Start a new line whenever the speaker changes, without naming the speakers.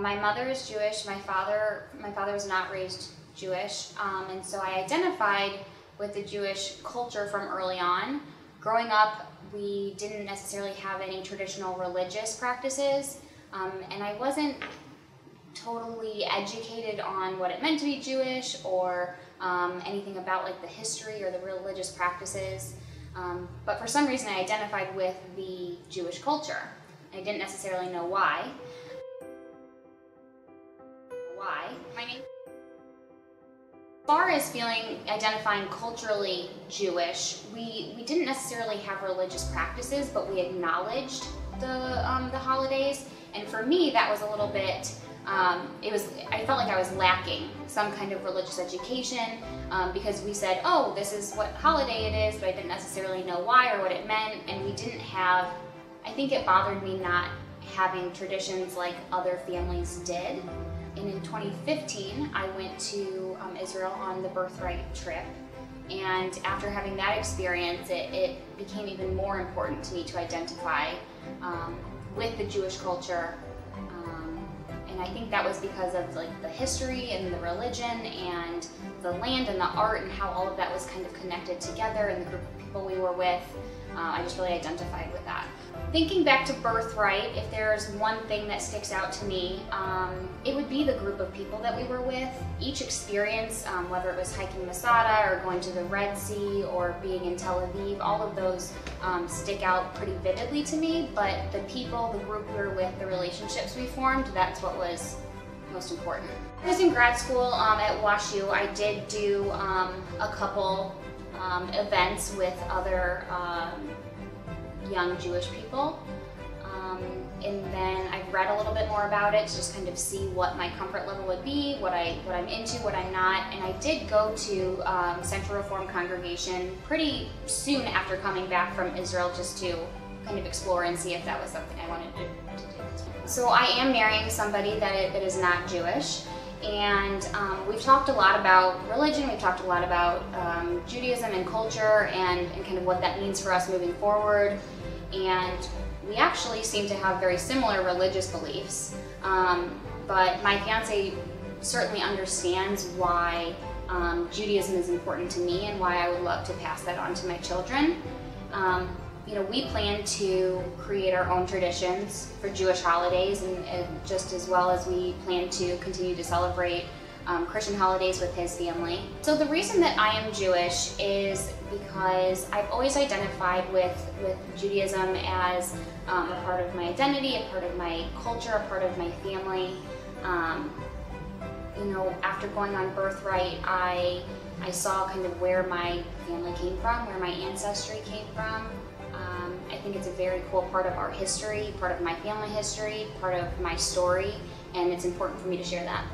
My mother is Jewish. My father was not raised Jewish, and so I identified with the Jewish culture from early on. Growing up, we didn't necessarily have any traditional religious practices, and I wasn't totally educated on what it meant to be Jewish or anything about like the history or the religious practices. But for some reason I identified with the Jewish culture. I didn't necessarily know why. As far as identifying culturally Jewish, we didn't necessarily have religious practices, but we acknowledged the holidays. And for me, that was a little bit, I felt like I was lacking some kind of religious education because we said, oh, this is what holiday it is, but I didn't necessarily know why or what it meant, and we didn't have, I think it bothered me not having traditions like other families did. And in 2015, I went to Israel on the birthright trip. And after having that experience, it became even more important to me to identify with the Jewish culture. And I think that was because of like the history and the religion and the land and the art and how all of that was kind of connected together and the group of people we were with. I just really identified with that. Thinking back to birthright, if there's one thing that sticks out to me, it would be the group of people that we were with. Each experience, whether it was hiking Masada or going to the Red Sea or being in Tel Aviv, all of those stick out pretty vividly to me, but the people, the group we were with, the relationships we formed, that's what was most important. I was in grad school at WashU. I did do a couple events with other young Jewish people, and then I've read a little bit more about it to just kind of see what my comfort level would be, what I'm into, what I'm not. And I did go to Central Reform Congregation pretty soon after coming back from Israel, just to kind of explore and see if that was something I wanted to do. So I am marrying somebody that is not Jewish. And we've talked a lot about religion, we've talked a lot about Judaism and culture and kind of what that means for us moving forward. And we actually seem to have very similar religious beliefs. But my fiance certainly understands why Judaism is important to me and why I would love to pass that on to my children. You know, we plan to create our own traditions for Jewish holidays, and just as well as we plan to continue to celebrate Christian holidays with his family. So the reason that I am Jewish is because I've always identified with Judaism as a part of my identity, a part of my culture, a part of my family. You know, after going on birthright, I saw kind of where my family came from, where my ancestry came from. I think it's a very cool part of our history, part of my family history, part of my story, and it's important for me to share that.